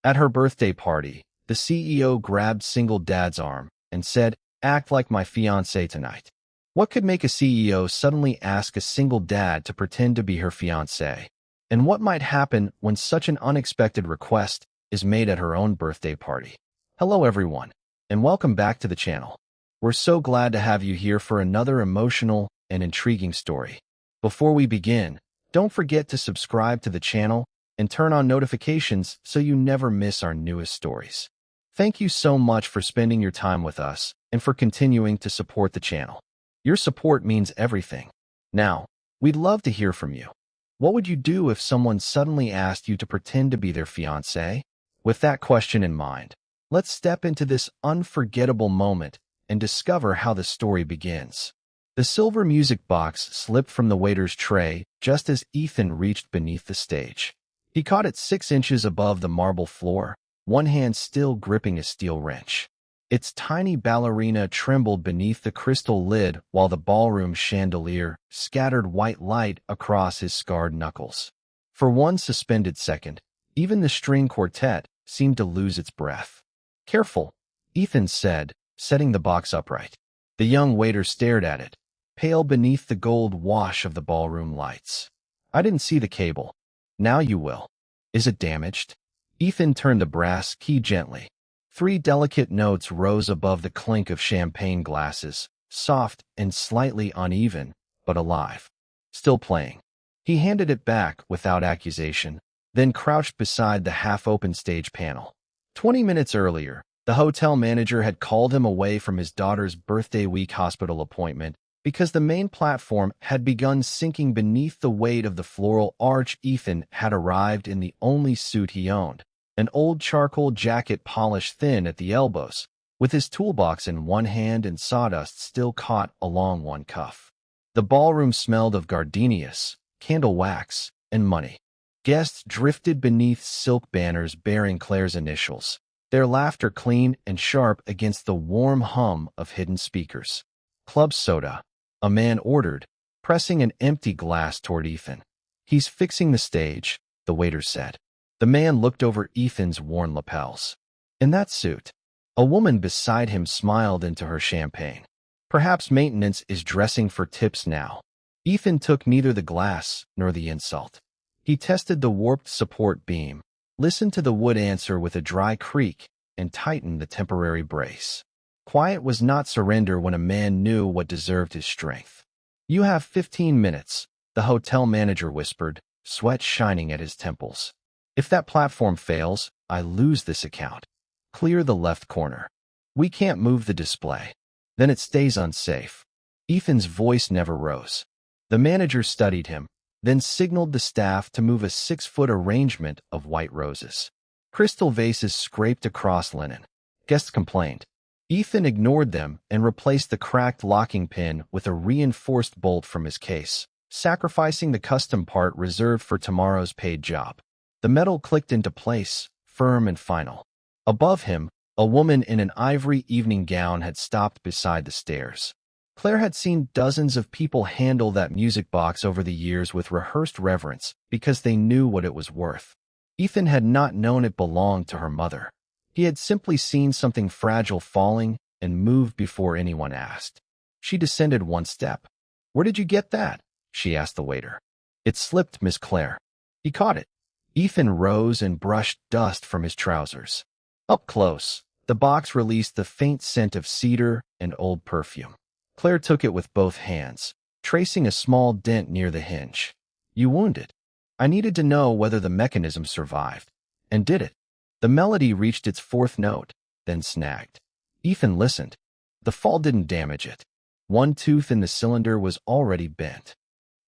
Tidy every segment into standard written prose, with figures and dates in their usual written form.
At her birthday party, the CEO grabbed single dad's arm and said, "Act like my fiancé tonight." What could make a CEO suddenly ask a single dad to pretend to be her fiancé? And what might happen when such an unexpected request is made at her own birthday party? Hello everyone, and welcome back to the channel. We're so glad to have you here for another emotional and intriguing story. Before we begin, don't forget to subscribe to the channel and turn on notifications so you never miss our newest stories. Thank you so much for spending your time with us and for continuing to support the channel. Your support means everything. Now, we'd love to hear from you. What would you do if someone suddenly asked you to pretend to be their fiancé? With that question in mind, let's step into this unforgettable moment and discover how the story begins. The silver music box slipped from the waiter's tray just as Ethan reached beneath the stage. He caught it 6 inches above the marble floor, one hand still gripping a steel wrench. Its tiny ballerina trembled beneath the crystal lid while the ballroom chandelier scattered white light across his scarred knuckles. For one suspended second, even the string quartet seemed to lose its breath. "Careful," Ethan said, setting the box upright. The young waiter stared at it, pale beneath the gold wash of the ballroom lights. "I didn't see the cable. Now you will. Is it damaged?" Ethan turned the brass key gently. 3 delicate notes rose above the clink of champagne glasses, soft and slightly uneven, but alive. Still playing. He handed it back without accusation, then crouched beside the half-open stage panel. 20 minutes earlier, the hotel manager had called him away from his daughter's birthday week hospital appointment because the main platform had begun sinking beneath the weight of the floral arch. Ethan had arrived in the only suit he owned, an old charcoal jacket polished thin at the elbows, with his toolbox in one hand and sawdust still caught along one cuff. The ballroom smelled of gardenias, candle wax, and money. Guests drifted beneath silk banners bearing Claire's initials, their laughter clean and sharp against the warm hum of hidden speakers. "Club soda," a man ordered, pressing an empty glass toward Ethan. "He's fixing the stage," the waiter said. The man looked over Ethan's worn lapels. In that suit, a woman beside him smiled into her champagne. "Perhaps maintenance is dressing for tips now." Ethan took neither the glass nor the insult. He tested the warped support beam, listened to the wood answer with a dry creak, and tightened the temporary brace. Quiet was not surrender when a man knew what deserved his strength. "You have 15 minutes, the hotel manager whispered, sweat shining at his temples. "If that platform fails, I lose this account. Clear the left corner. We can't move the display. Then it stays unsafe." Ethan's voice never rose. The manager studied him, then signaled the staff to move a 6-foot arrangement of white roses. Crystal vases scraped across linen. Guests complained. Ethan ignored them and replaced the cracked locking pin with a reinforced bolt from his case, sacrificing the custom part reserved for tomorrow's paid job. The metal clicked into place, firm and final. Above him, a woman in an ivory evening gown had stopped beside the stairs. Claire had seen dozens of people handle that music box over the years with rehearsed reverence because they knew what it was worth. Ethan had not known it belonged to her mother. He had simply seen something fragile falling and moved before anyone asked. She descended 1 step. "Where did you get that?" she asked the waiter. "It slipped, Miss Claire." He caught it. Ethan rose and brushed dust from his trousers. Up close, the box released the faint scent of cedar and old perfume. Claire took it with both hands, tracing a small dent near the hinge. "You wounded." "I needed to know whether the mechanism survived." "And did it?" The melody reached its 4th note, then snagged. Ethan listened. The fall didn't damage it. One tooth in the cylinder was already bent.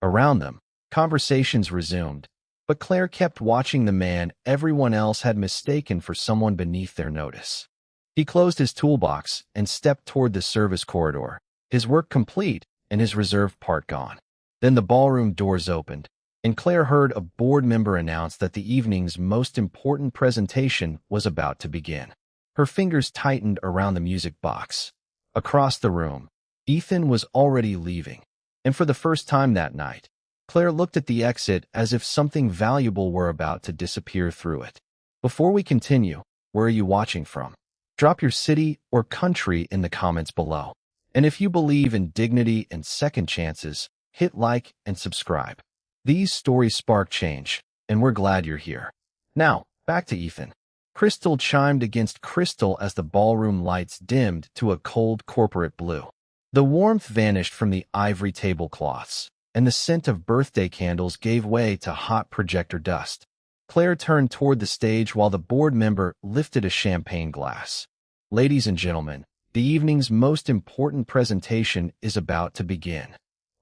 Around them, conversations resumed, but Claire kept watching the man everyone else had mistaken for someone beneath their notice. He closed his toolbox and stepped toward the service corridor, his work complete and his reserved part gone. Then the ballroom doors opened, and Claire heard a board member announce that the evening's most important presentation was about to begin. Her fingers tightened around the music box. Across the room, Ethan was already leaving, and for the first time that night, Claire looked at the exit as if something valuable were about to disappear through it. Before we continue, where are you watching from? Drop your city or country in the comments below. And if you believe in dignity and second chances, hit like and subscribe. These stories spark change, and we're glad you're here. Now, back to Ethan. Crystal chimed against crystal as the ballroom lights dimmed to a cold corporate blue. The warmth vanished from the ivory tablecloths, and the scent of birthday candles gave way to hot projector dust. Claire turned toward the stage while the board member lifted a champagne glass. Ladies and gentlemen, the evening's most important presentation is about to begin.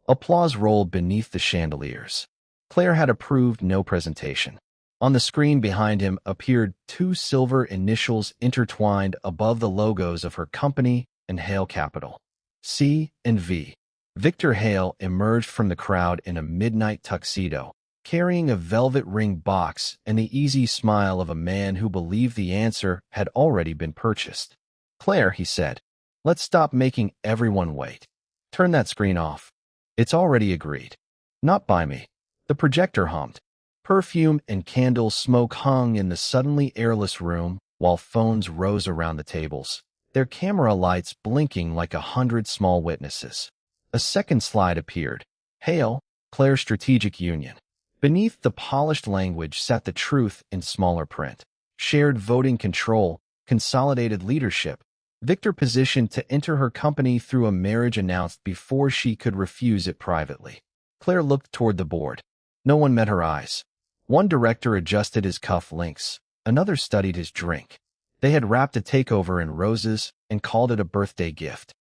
Applause rolled beneath the chandeliers. Claire had approved no presentation. On the screen behind him appeared two silver initials intertwined above the logos of her company and Hale Capital. C and V. Victor Hale emerged from the crowd in a midnight tuxedo, carrying a velvet ring box and the easy smile of a man who believed the answer had already been purchased. Claire, he said, let's stop making everyone wait. Turn that screen off. It's already agreed. Not by me. The projector hummed. Perfume and candle smoke hung in the suddenly airless room while phones rose around the tables, their camera lights blinking like 100 small witnesses. A second slide appeared. Hale, Claire's strategic union. Beneath the polished language sat the truth in smaller print. Shared voting control, consolidated leadership. Victor positioned to enter her company through a marriage announced before she could refuse it privately. Claire looked toward the board. No one met her eyes. One director adjusted his cuff links. Another studied his drink. They had wrapped a takeover in roses and called it a birthday gift.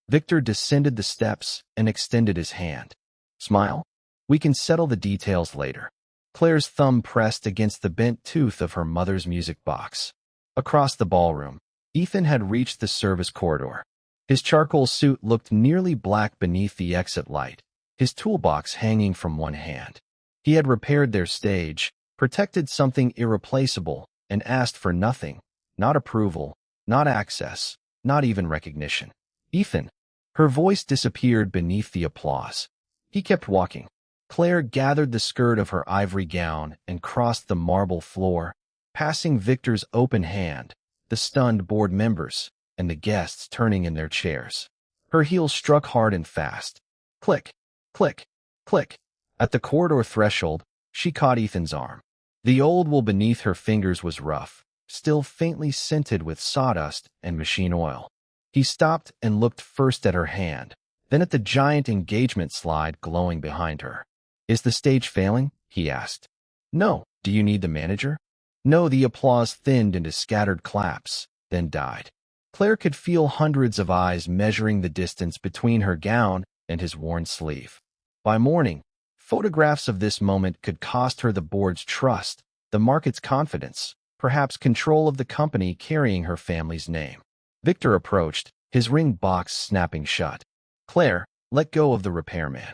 Victor descended the steps and extended his hand. Smile? We can settle the details later. Claire's thumb pressed against the bent tooth of her mother's music box. Across the ballroom, Ethan had reached the service corridor. His charcoal suit looked nearly black beneath the exit light, his toolbox hanging from one hand. He had repaired their stage, protected something irreplaceable, and asked for nothing, not approval, not access, not even recognition. Ethan. Her voice disappeared beneath the applause. He kept walking. Claire gathered the skirt of her ivory gown and crossed the marble floor, passing Victor's open hand, the stunned board members, and the guests turning in their chairs. Her heels struck hard and fast. Click, click, click. At the corridor threshold, she caught Ethan's arm. The old wool beneath her fingers was rough, still faintly scented with sawdust and machine oil. He stopped and looked first at her hand, then at the giant engagement slide glowing behind her. Is the stage failing? He asked. No. Do you need the manager? No. The applause thinned into scattered claps, then died. Claire could feel hundreds of eyes measuring the distance between her gown and his worn sleeve. By morning, photographs of this moment could cost her the board's trust, the market's confidence, perhaps control of the company carrying her family's name. Victor approached, his ring box snapping shut. Claire, let go of the repairman.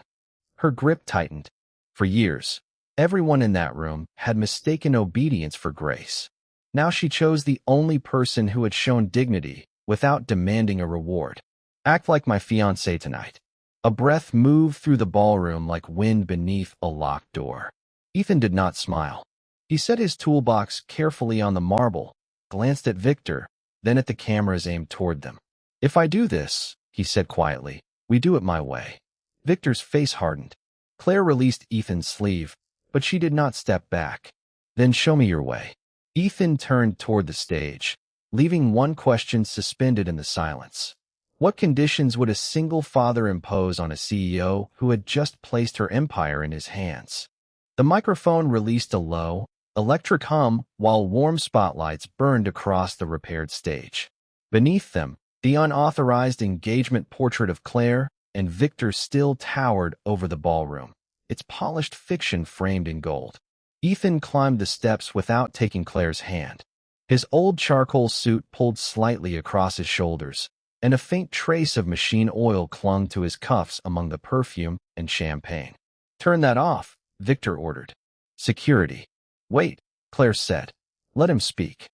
Her grip tightened. For years, everyone in that room had mistaken obedience for grace. Now she chose the only person who had shown dignity without demanding a reward. Act like my fiancé tonight. A breath moved through the ballroom like wind beneath a locked door. Ethan did not smile. He set his toolbox carefully on the marble, glanced at Victor, then at the cameras aimed toward them. If I do this, he said quietly, we do it my way. Victor's face hardened. Claire released Ethan's sleeve, but she did not step back. Then show me your way. Ethan turned toward the stage, leaving one question suspended in the silence. What conditions would a single father impose on a CEO who had just placed her empire in his hands? The microphone released a low, electric hum while warm spotlights burned across the repaired stage. Beneath them, the unauthorized engagement portrait of Claire and Victor still towered over the ballroom, its polished fiction framed in gold. Ethan climbed the steps without taking Claire's hand. His old charcoal suit pulled slightly across his shoulders, and a faint trace of machine oil clung to his cuffs among the perfume and champagne. Turn that off, Victor ordered. Security. Wait, Claire said. Let him speak.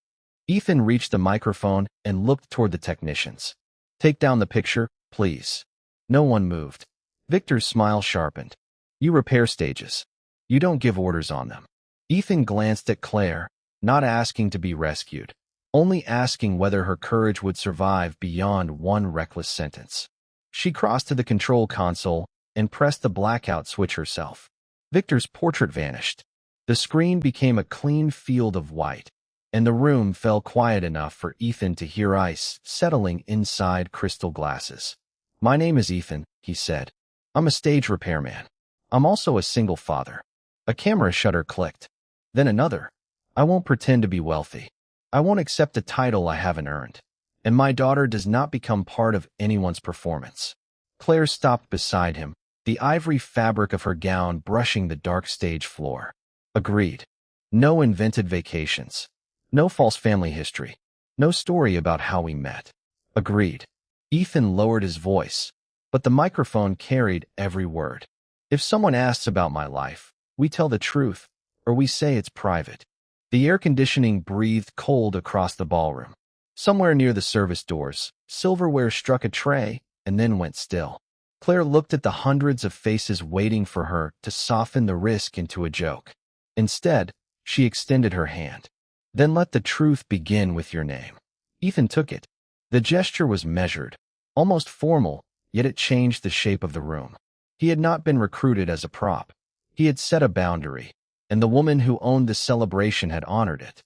Ethan reached the microphone and looked toward the technicians. Take down the picture, please. No one moved. Victor's smile sharpened. You repair stages. You don't give orders on them. Ethan glanced at Claire, not asking to be rescued, only asking whether her courage would survive beyond one reckless sentence. She crossed to the control console and pressed the blackout switch herself. Victor's portrait vanished. The screen became a clean field of white, and the room fell quiet enough for Ethan to hear ice settling inside crystal glasses. "My name is Ethan," he said. "I'm a stage repairman. I'm also a single father." A camera shutter clicked. Then another. "I won't pretend to be wealthy. I won't accept a title I haven't earned. And my daughter does not become part of anyone's performance." Claire stopped beside him, the ivory fabric of her gown brushing the dark stage floor. "Agreed. No invented vacations. No false family history. No story about how we met." "Agreed." Ethan lowered his voice, but the microphone carried every word. "If someone asks about my life, we tell the truth, or we say it's private." The air conditioning breathed cold across the ballroom. Somewhere near the service doors, silverware struck a tray and then went still. Claire looked at the hundreds of faces waiting for her to soften the risk into a joke. Instead, she extended her hand. "Then let the truth begin with your name." Ethan took it. The gesture was measured, almost formal, yet it changed the shape of the room. He had not been recruited as a prop. He had set a boundary, and the woman who owned the celebration had honored it.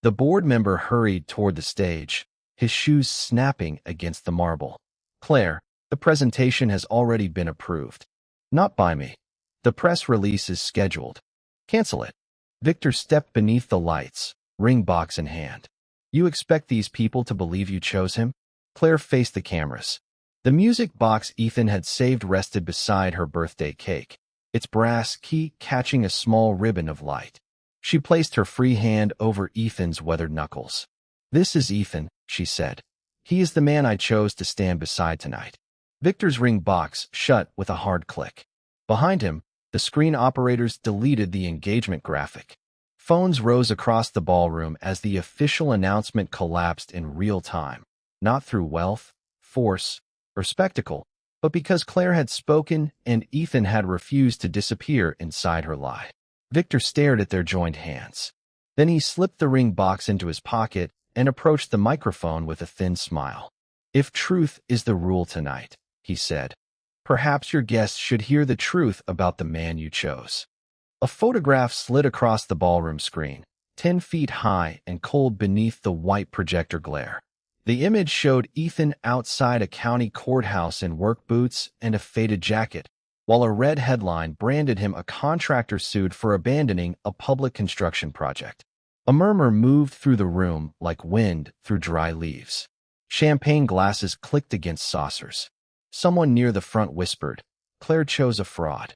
The board member hurried toward the stage, his shoes snapping against the marble. "Claire, the presentation has already been approved." "Not by me. The press release is scheduled." "Cancel it." Victor stepped beneath the lights, ring box in hand. "You expect these people to believe you chose him?" Claire faced the cameras. The music box Ethan had saved rested beside her birthday cake, its brass key catching a small ribbon of light. She placed her free hand over Ethan's weathered knuckles. "This is Ethan," she said. "He is the man I chose to stand beside tonight." Victor's ring box shut with a hard click. Behind him, the screen operators deleted the engagement graphic. Phones rose across the ballroom as the official announcement collapsed in real time, not through wealth, force, or spectacle, but because Claire had spoken and Ethan had refused to disappear inside her lie. Victor stared at their joined hands. Then he slipped the ring box into his pocket and approached the microphone with a thin smile. "If truth is the rule tonight," he said, "perhaps your guests should hear the truth about the man you chose." A photograph slid across the ballroom screen, 10 feet high and cold beneath the white projector glare. The image showed Ethan outside a county courthouse in work boots and a faded jacket, while a red headline branded him a contractor sued for abandoning a public construction project. A murmur moved through the room like wind through dry leaves. Champagne glasses clicked against saucers. Someone near the front whispered, "Claire chose a fraud."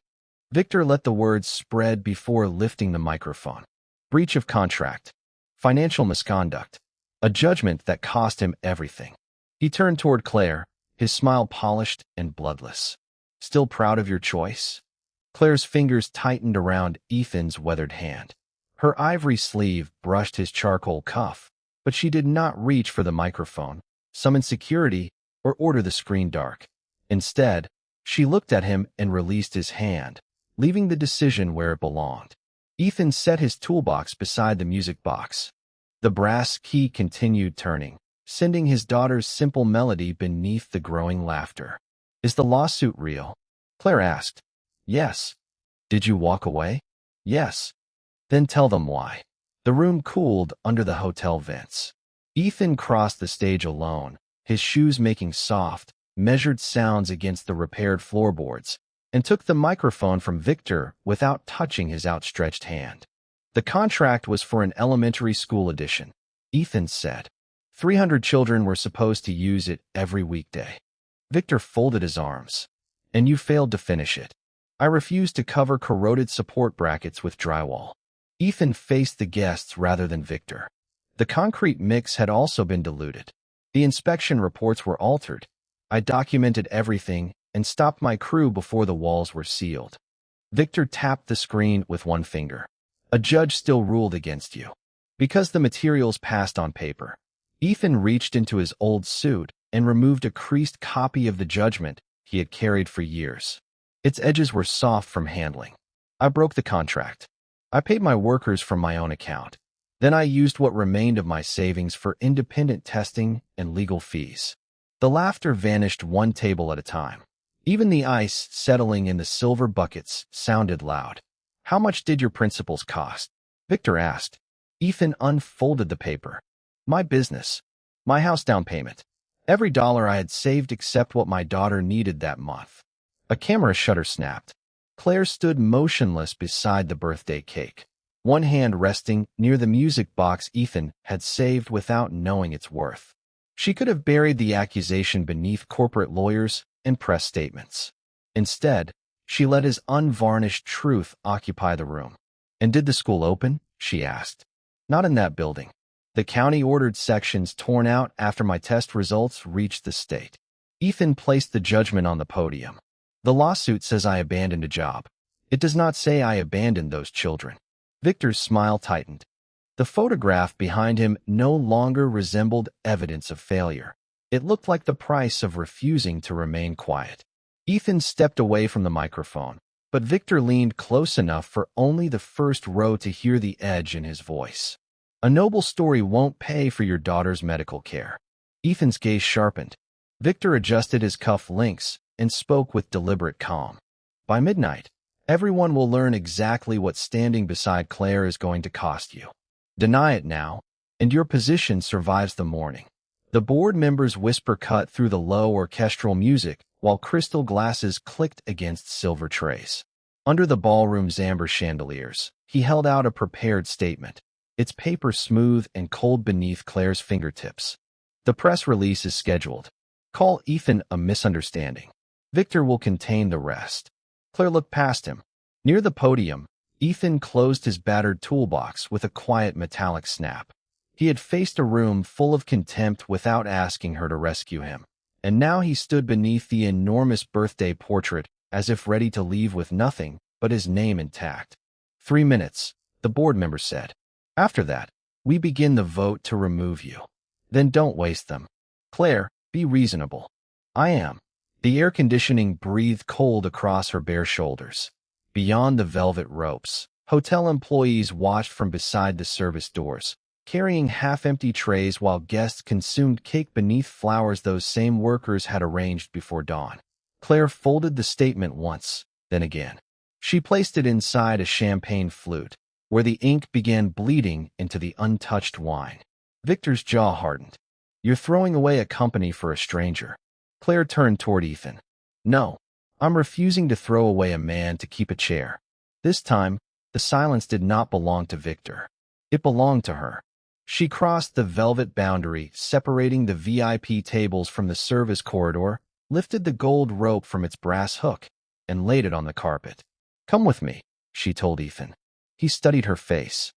Victor let the words spread before lifting the microphone. "Breach of contract. Financial misconduct. A judgment that cost him everything." He turned toward Claire, his smile polished and bloodless. "Still proud of your choice?" Claire's fingers tightened around Ethan's weathered hand. Her ivory sleeve brushed his charcoal cuff, but she did not reach for the microphone, summon security, or order the screen dark. Instead, she looked at him and released his hand, leaving the decision where it belonged. Ethan set his toolbox beside the music box. The brass key continued turning, sending his daughter's simple melody beneath the growing laughter. "Is the lawsuit real?" Claire asked. "Yes." "Did you walk away?" "Yes." "Then tell them why." The room cooled under the hotel vents. Ethan crossed the stage alone, his shoes making soft, measured sounds against the repaired floorboards, and took the microphone from Victor without touching his outstretched hand. The contract was for an elementary school edition, Ethan said. 300 children were supposed to use it every weekday. Victor folded his arms. "And you failed to finish it." "I refused to cover corroded support brackets with drywall." Ethan faced the guests rather than Victor. The concrete mix had also been diluted. "The inspection reports were altered. I documented everything and stopped my crew before the walls were sealed." Victor tapped the screen with one finger. "A judge still ruled against you. Because the materials passed on paper." Ethan reached into his old suit and removed a creased copy of the judgment he had carried for years. Its edges were soft from handling. "I broke the contract. I paid my workers from my own account. Then I used what remained of my savings for independent testing and legal fees. The laughter vanished one table at a time. Even the ice settling in the silver buckets sounded loud. How much did your principals cost? Victor asked. Ethan unfolded the paper. My business. My house down payment. Every dollar I had saved except what my daughter needed that month. A camera shutter snapped. Claire stood motionless beside the birthday cake, one hand resting near the music box Ethan had saved without knowing its worth. She could have buried the accusation beneath corporate lawyers and press statements. Instead, she let his unvarnished truth occupy the room. And did the school open? She asked. Not in that building. The county ordered sections torn out after my test results reached the state. Ethan placed the judgment on the podium. The lawsuit says I abandoned a job. It does not say I abandoned those children. Victor's smile tightened. The photograph behind him no longer resembled evidence of failure. It looked like the price of refusing to remain quiet. Ethan stepped away from the microphone, but Victor leaned close enough for only the first row to hear the edge in his voice. A noble story won't pay for your daughter's medical care. Ethan's gaze sharpened. Victor adjusted his cuff links and spoke with deliberate calm. By midnight, everyone will learn exactly what standing beside Claire is going to cost you. Deny it now, and your position survives the morning. The board members' whisper cut through the low orchestral music while crystal glasses clicked against silver trays. Under the ballroom's amber chandeliers, he held out a prepared statement, its paper smooth and cold beneath Claire's fingertips. The press release is scheduled. Call Ethan a misunderstanding. Victor will contain the rest. Claire looked past him. Near the podium, Ethan closed his battered toolbox with a quiet metallic snap. He had faced a room full of contempt without asking her to rescue him, and now he stood beneath the enormous birthday portrait as if ready to leave with nothing but his name intact. 3 minutes, the board member said. After that, we begin the vote to remove you. Then don't waste them. Claire, be reasonable. I am. The air conditioning breathed cold across her bare shoulders. Beyond the velvet ropes, hotel employees watched from beside the service doors, carrying half-empty trays while guests consumed cake beneath flowers those same workers had arranged before dawn. Claire folded the statement once, then again. She placed it inside a champagne flute, where the ink began bleeding into the untouched wine. Victor's jaw hardened. You're throwing away a company for a stranger. Claire turned toward Ethan. No, I'm refusing to throw away a man to keep a chair. This time, the silence did not belong to Victor. It belonged to her. She crossed the velvet boundary separating the VIP tables from the service corridor, lifted the gold rope from its brass hook, and laid it on the carpet. Come with me, she told Ethan. He studied her face.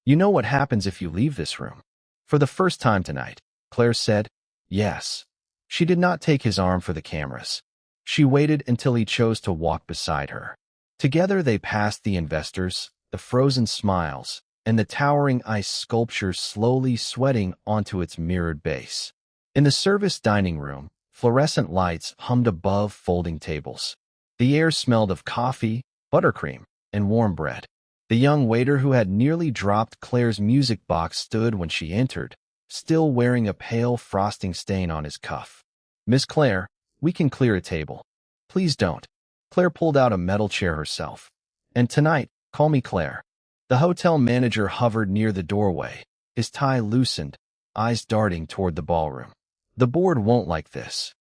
You know what happens if you leave this room? For the first time tonight, Claire said, yes. She did not take his arm for the cameras. She waited until he chose to walk beside her. Together they passed the investors, the frozen smiles, and the towering ice sculpture slowly sweating onto its mirrored base. In the service dining room, fluorescent lights hummed above folding tables. The air smelled of coffee, buttercream, and warm bread. The young waiter who had nearly dropped Claire's music box stood when she entered, still wearing a pale frosting stain on his cuff. Miss Claire, we can clear a table. Please don't. Claire pulled out a metal chair herself. And tonight, call me Claire. The hotel manager hovered near the doorway, his tie loosened, eyes darting toward the ballroom. The board won't like this.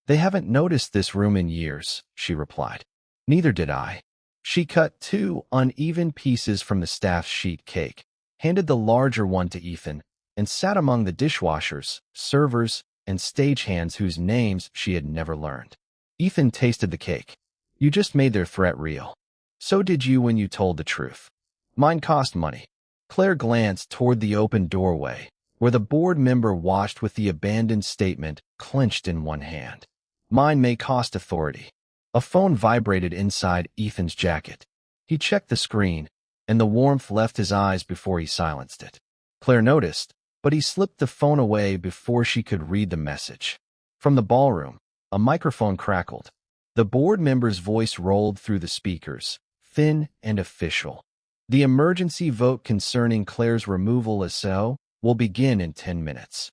They haven't noticed this room in years, she replied. Neither did I. She cut 2 uneven pieces from the staff's sheet cake, handed the larger one to Ethan, and sat among the dishwashers, servers, and stagehands whose names she had never learned. Ethan tasted the cake. You just made their threat real. So did you when you told the truth. Mine cost money. Claire glanced toward the open doorway, where the board member watched with the abandoned statement clenched in one hand. Mine may cost authority. A phone vibrated inside Ethan's jacket. He checked the screen, and the warmth left his eyes before he silenced it. Claire noticed, but he slipped the phone away before she could read the message. From the ballroom, a microphone crackled. The board member's voice rolled through the speakers, thin and official. The emergency vote concerning Claire's removal as CEO will begin in 10 minutes.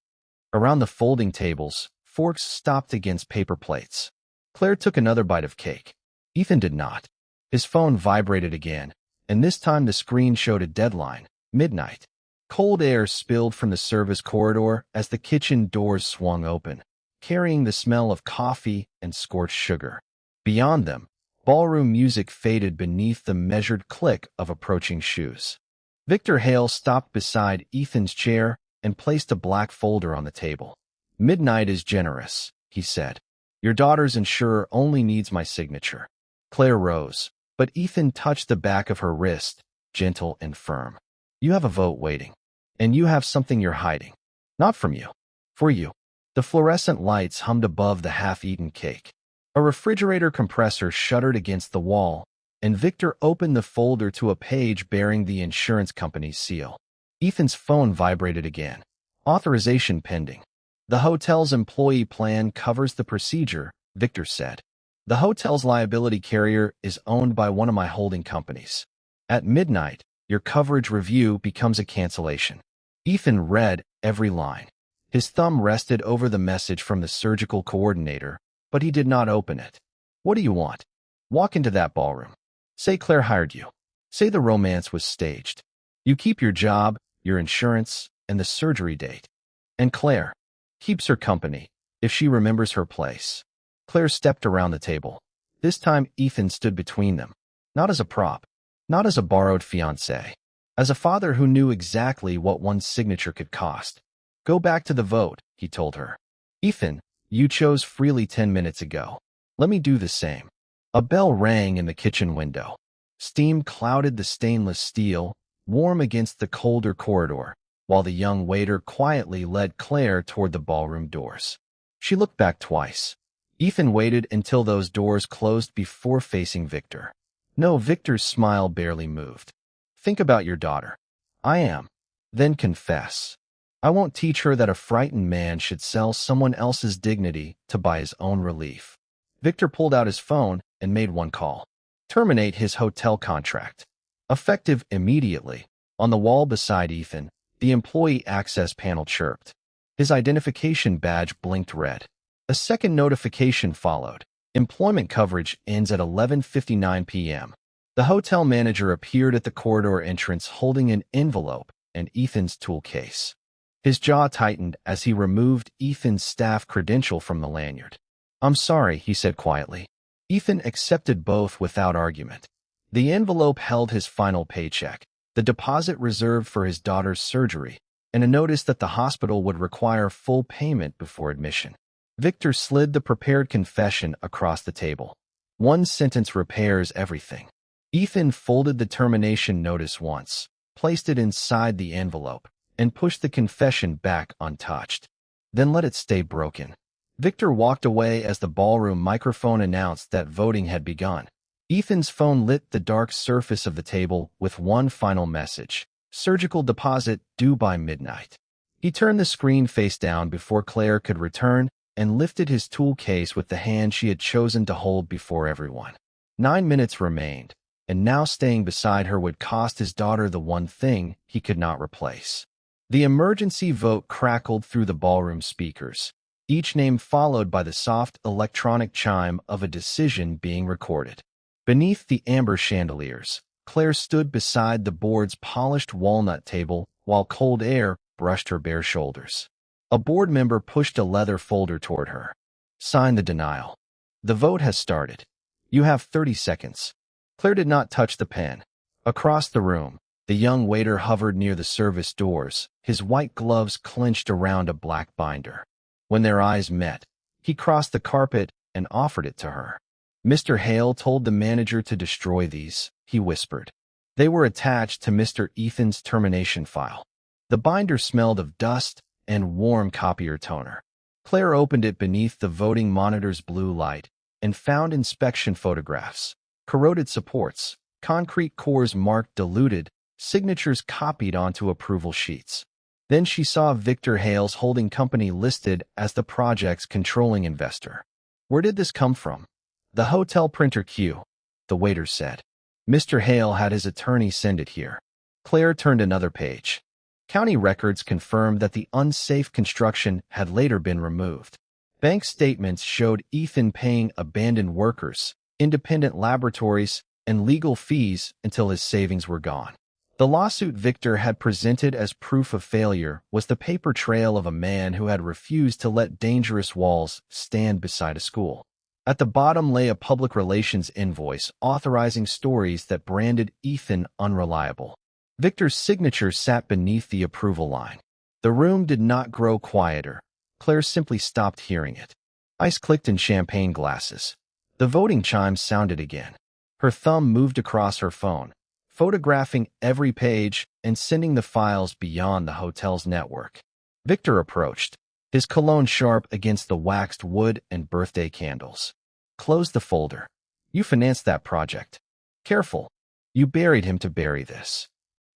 Around the folding tables, forks stopped against paper plates. Claire took another bite of cake. Ethan did not. His phone vibrated again, and this time the screen showed a deadline, midnight. Cold air spilled from the service corridor as the kitchen doors swung open, carrying the smell of coffee and scorched sugar. Beyond them, ballroom music faded beneath the measured click of approaching shoes. Victor Hale stopped beside Ethan's chair and placed a black folder on the table. "Midnight is generous," he said. "Your daughter's insurer only needs my signature." Claire rose, but Ethan touched the back of her wrist, gentle and firm. "You have a vote waiting. And you have something you're hiding. Not from you. For you." The fluorescent lights hummed above the half-eaten cake. A refrigerator compressor shuddered against the wall, and Victor opened the folder to a page bearing the insurance company's seal. Ethan's phone vibrated again. "Authorization pending. The hotel's employee plan covers the procedure," Victor said. "The hotel's liability carrier is owned by one of my holding companies. At midnight, your coverage review becomes a cancellation." Ethan read every line. His thumb rested over the message from the surgical coordinator, but he did not open it. "What do you want? Walk into that ballroom. Say Claire hired you. Say the romance was staged. You keep your job, your insurance, and the surgery date. And Claire keeps her company, if she remembers her place." Claire stepped around the table. This time Ethan stood between them, not as a prop, not as a borrowed fiancé, as a father who knew exactly what one's signature could cost. "Go back to the vote," he told her. "Ethan, you chose freely 10 minutes ago. Let me do the same." A bell rang in the kitchen window. Steam clouded the stainless steel, warm against the colder corridor, while the young waiter quietly led Claire toward the ballroom doors. She looked back twice. Ethan waited until those doors closed before facing Victor. No, Victor's smile barely moved. "Think about your daughter." "I am." "Then confess." "I won't teach her that a frightened man should sell someone else's dignity to buy his own relief." Victor pulled out his phone and made one call. "Terminate his hotel contract. Effective immediately." On the wall beside Ethan, the employee access panel chirped. His identification badge blinked red. A second notification followed. "Employment coverage ends at 11:59 p.m. The hotel manager appeared at the corridor entrance holding an envelope and Ethan's tool case. His jaw tightened as he removed Ethan's staff credential from the lanyard. "I'm sorry," he said quietly. Ethan accepted both without argument. The envelope held his final paycheck, the deposit reserved for his daughter's surgery, and a notice that the hospital would require full payment before admission. Victor slid the prepared confession across the table. "One sentence repairs everything." Ethan folded the termination notice once, placed it inside the envelope, and pushed the confession back untouched. "Then let it stay broken." Victor walked away as the ballroom microphone announced that voting had begun. Ethan's phone lit the dark surface of the table with one final message: surgical deposit due by midnight. He turned the screen face down before Claire could return and lifted his tool case with the hand she had chosen to hold before everyone. 9 minutes remained, and now staying beside her would cost his daughter the one thing he could not replace. The emergency vote crackled through the ballroom speakers, each name followed by the soft electronic chime of a decision being recorded. Beneath the amber chandeliers, Claire stood beside the board's polished walnut table while cold air brushed her bare shoulders. A board member pushed a leather folder toward her. "Sign the denial. The vote has started. You have 30 seconds. Claire did not touch the pen. Across the room, the young waiter hovered near the service doors, his white gloves clenched around a black binder. When their eyes met, he crossed the carpet and offered it to her. "Mr. Hale told the manager to destroy these," he whispered. They were attached to Mr. Ethan's termination file. The binder smelled of dust and warm copier toner. Claire opened it beneath the voting monitor's blue light and found inspection photographs, corroded supports, concrete cores marked diluted, signatures copied onto approval sheets. Then she saw Victor Hale's holding company listed as the project's controlling investor. "Where did this come from?" "The hotel printer queue," the waiter said. Mr. Hale had his attorney send it here. Claire turned another page. County records confirmed that the unsafe construction had later been removed. Bank statements showed Ethan paying abandoned workers, independent laboratories, and legal fees until his savings were gone. The lawsuit Victor had presented as proof of failure was the paper trail of a man who had refused to let dangerous walls stand beside a school. At the bottom lay a public relations invoice authorizing stories that branded Ethan unreliable. Victor's signature sat beneath the approval line. The room did not grow quieter. Claire simply stopped hearing it. Ice clicked in champagne glasses. The voting chimes sounded again. Her thumb moved across her phone, photographing every page and sending the files beyond the hotel's network. Victor approached, his cologne sharp against the waxed wood and birthday candles. Close the folder. You financed that project. Careful. You buried him to bury this.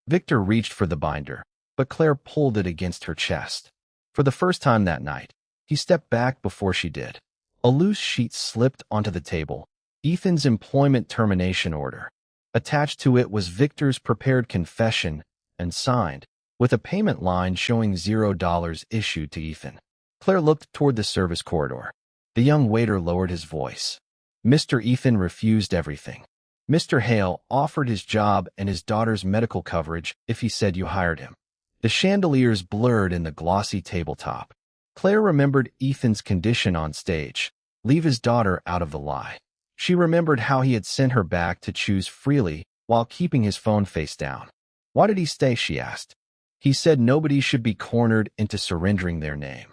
Victor reached for the binder, but Claire pulled it against her chest. For the first time that night, he stepped back before she did. A loose sheet slipped onto the table, Ethan's employment termination order. Attached to it was Victor's prepared confession and signed, with a payment line showing $0 issued to Ethan. Claire looked toward the service corridor. The young waiter lowered his voice. Mr. Ethan refused everything. Mr. Hale offered his job and his daughter's medical coverage if he said you hired him. The chandeliers blurred in the glossy tabletop. Claire remembered Ethan's condition on stage, leave his daughter out of the lie. She remembered how he had sent her back to choose freely while keeping his phone face down. Why did he stay, she asked. He said nobody should be cornered into surrendering their name.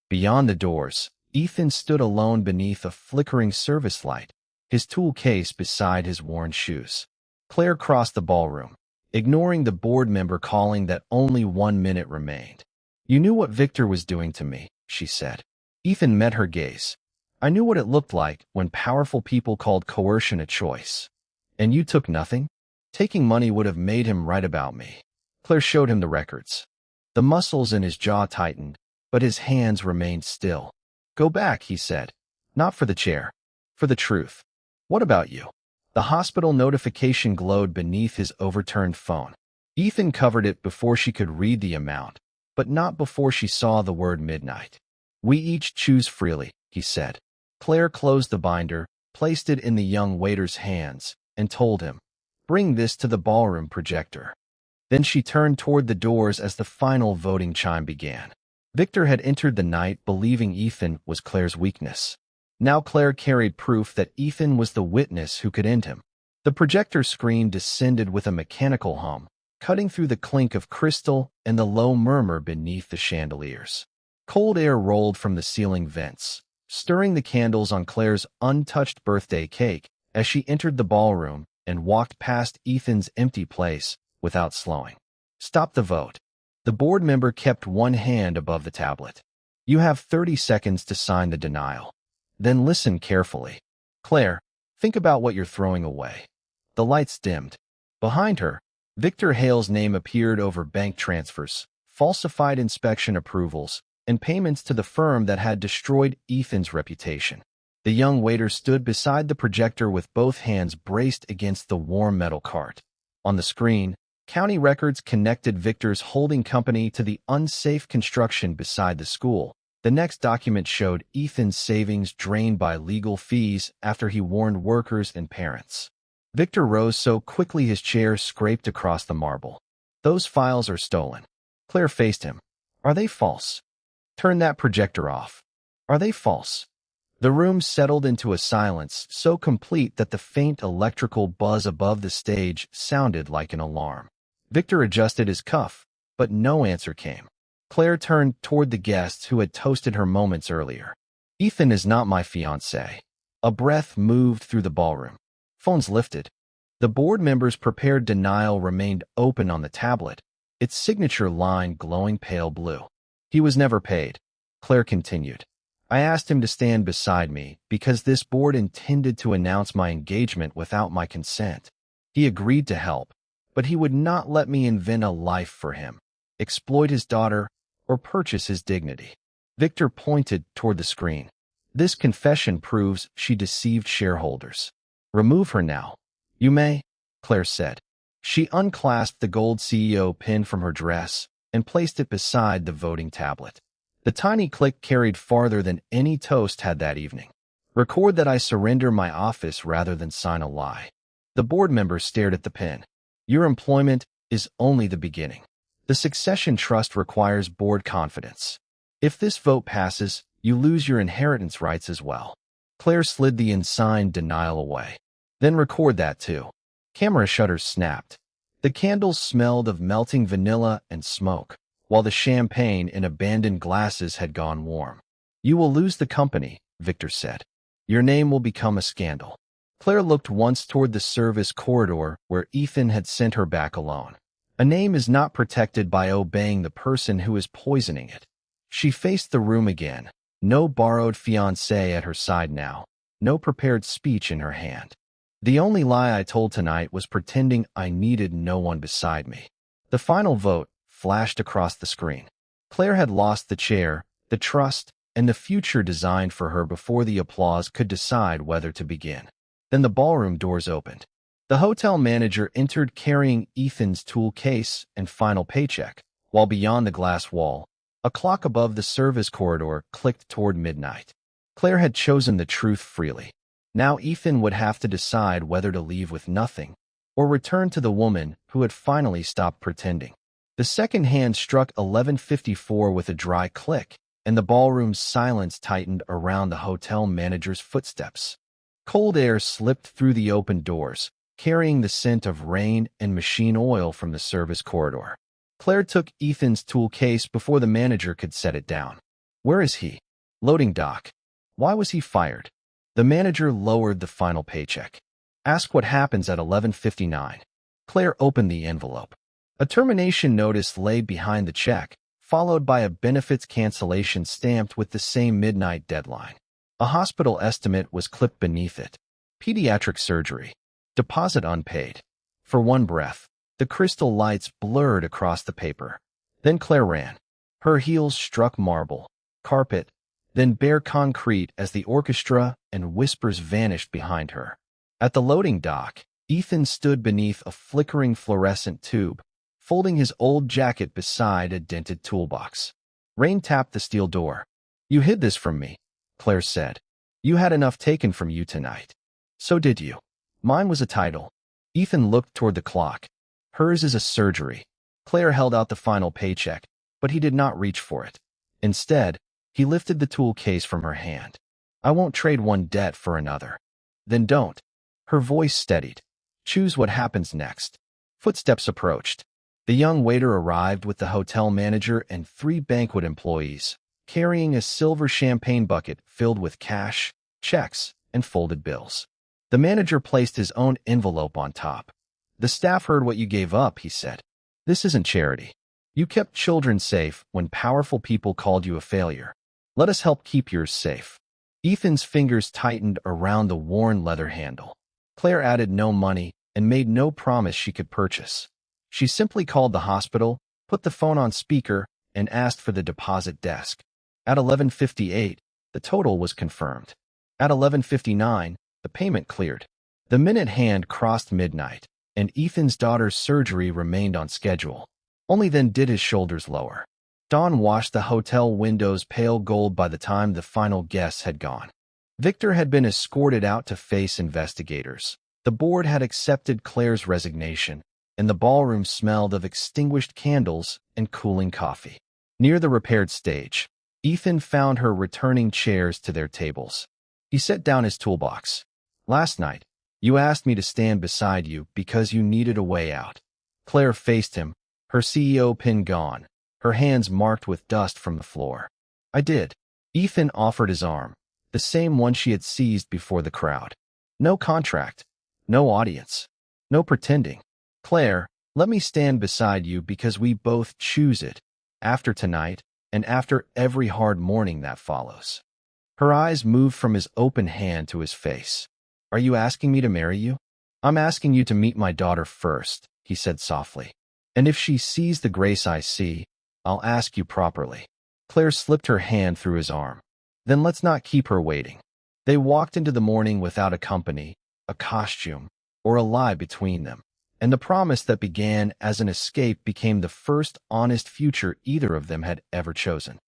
Beyond the doors, Ethan stood alone beneath a flickering service light, his tool case beside his worn shoes. Claire crossed the ballroom, ignoring the board member calling that only 1 minute remained. You knew what Victor was doing to me, she said. Ethan met her gaze. I knew what it looked like when powerful people called coercion a choice. And you took nothing? Taking money would have made him write about me. Claire showed him the records. The muscles in his jaw tightened, but his hands remained still. Go back, he said. Not for the chair. For the truth. What about you? The hospital notification glowed beneath his overturned phone. Ethan covered it before she could read the amount, but not before she saw the word midnight. We each choose freely, he said. Claire closed the binder, placed it in the young waiter's hands, and told him, bring this to the ballroom projector. Then she turned toward the doors as the final voting chime began. Victor had entered the night believing Ethan was Claire's weakness. Now Claire carried proof that Ethan was the witness who could end him. The projector screen descended with a mechanical hum, cutting through the clink of crystal and the low murmur beneath the chandeliers. Cold air rolled from the ceiling vents, stirring the candles on Claire's untouched birthday cake as she entered the ballroom and walked past Ethan's empty place without slowing. Stop the vote. The board member kept one hand above the tablet. You have 30 seconds to sign the denial. Then listen carefully. Claire, think about what you're throwing away. The lights dimmed. Behind her, Victor Hale's name appeared over bank transfers, falsified inspection approvals, and payments to the firm that had destroyed Ethan's reputation. The young waiter stood beside the projector with both hands braced against the warm metal cart. On the screen, county records connected Victor's holding company to the unsafe construction beside the school. The next document showed Ethan's savings drained by legal fees after he warned workers and parents. Victor rose so quickly his chair scraped across the marble. Those files are stolen. Claire faced him. Are they false? Turn that projector off. Are they false? The room settled into a silence so complete that the faint electrical buzz above the stage sounded like an alarm. Victor adjusted his cuff, but no answer came. Claire turned toward the guests who had toasted her moments earlier. Ethan is not my fiancé. A breath moved through the ballroom. Phones lifted. The board member's prepared denial remained open on the tablet, its signature line glowing pale blue. He was never paid. Claire continued. I asked him to stand beside me because this board intended to announce my engagement without my consent. He agreed to help, but he would not let me invent a life for him, exploit his daughter, or purchase his dignity. Victor pointed toward the screen. This confession proves she deceived shareholders. Remove her now. You may. Claire said. She unclasped the gold CEO pin from her dress and placed it beside the voting tablet. The tiny click carried farther than any toast had that evening. Record that I surrender my office rather than sign a lie. The board member stared at the pin. Your employment is only the beginning. The succession trust requires board confidence. If this vote passes, you lose your inheritance rights as well. Claire slid the unsigned denial away. Then record that too. Camera shutters snapped. The candles smelled of melting vanilla and smoke, while the champagne in abandoned glasses had gone warm. You will lose the company, Victor said. Your name will become a scandal. Claire looked once toward the service corridor where Ethan had sent her back alone. A name is not protected by obeying the person who is poisoning it. She faced the room again, no borrowed fiancé at her side now, no prepared speech in her hand. The only lie I told tonight was pretending I needed no one beside me. The final vote flashed across the screen. Claire had lost the chair, the trust, and the future designed for her before the applause could decide whether to begin. Then the ballroom doors opened. The hotel manager entered carrying Ethan's tool case and final paycheck, while beyond the glass wall, a clock above the service corridor clicked toward midnight. Claire had chosen the truth freely. Now Ethan would have to decide whether to leave with nothing or return to the woman who had finally stopped pretending. The second hand struck 11:54 with a dry click, and the ballroom's silence tightened around the hotel manager's footsteps. Cold air slipped through the open doors, carrying the scent of rain and machine oil from the service corridor. Claire took Ethan's tool case before the manager could set it down. Where is he? Loading dock. Why was he fired? The manager lowered the final paycheck. Ask what happens at 11:59. Claire opened the envelope. A termination notice lay behind the check, followed by a benefits cancellation stamped with the same midnight deadline. A hospital estimate was clipped beneath it. Pediatric surgery. Deposit unpaid. For one breath, the crystal lights blurred across the paper. Then Claire ran. Her heels struck marble, carpet, then bare concrete as the orchestra and whispers vanished behind her. At the loading dock, Ethan stood beneath a flickering fluorescent tube, folding his old jacket beside a dented toolbox. Rain tapped the steel door. You hid this from me, Claire said. You had enough taken from you tonight. So did you. Mine was a title. Ethan looked toward the clock. Hers is a surgery. Claire held out the final paycheck, but he did not reach for it. Instead, he lifted the tool case from her hand. I won't trade one debt for another. Then don't. Her voice steadied. Choose what happens next. Footsteps approached. The young waiter arrived with the hotel manager and 3 banquet employees, carrying a silver champagne bucket filled with cash, checks, and folded bills. The manager placed his own envelope on top. The staff heard what you gave up, he said. This isn't charity. You kept children safe when powerful people called you a failure. Let us help keep yours safe. Ethan's fingers tightened around the worn leather handle. Claire added no money and made no promise she could purchase. She simply called the hospital, put the phone on speaker, and asked for the deposit desk. At 11:58, the total was confirmed. At 11:59, the payment cleared. The minute hand crossed midnight, and Ethan's daughter's surgery remained on schedule. Only then did his shoulders lower. Dawn washed the hotel windows pale gold by the time the final guests had gone. Victor had been escorted out to face investigators. The board had accepted Claire's resignation, and the ballroom smelled of extinguished candles and cooling coffee. Near the repaired stage, Ethan found her returning chairs to their tables. He set down his toolbox. Last night, you asked me to stand beside you because you needed a way out. Claire faced him, her CEO pin gone, her hands marked with dust from the floor. I did. Ethan offered his arm, the same one she had seized before the crowd. No contract, no audience, no pretending. Claire, let me stand beside you because we both choose it, after tonight and after every hard morning that follows. Her eyes moved from his open hand to his face. Are you asking me to marry you? I'm asking you to meet my daughter first, he said softly. And if she sees the grace I see, I'll ask you properly. Claire slipped her hand through his arm. Then let's not keep her waiting. They walked into the morning without a company, a costume, or a lie between them. and the promise that began as an escape became the first honest future either of them had ever chosen.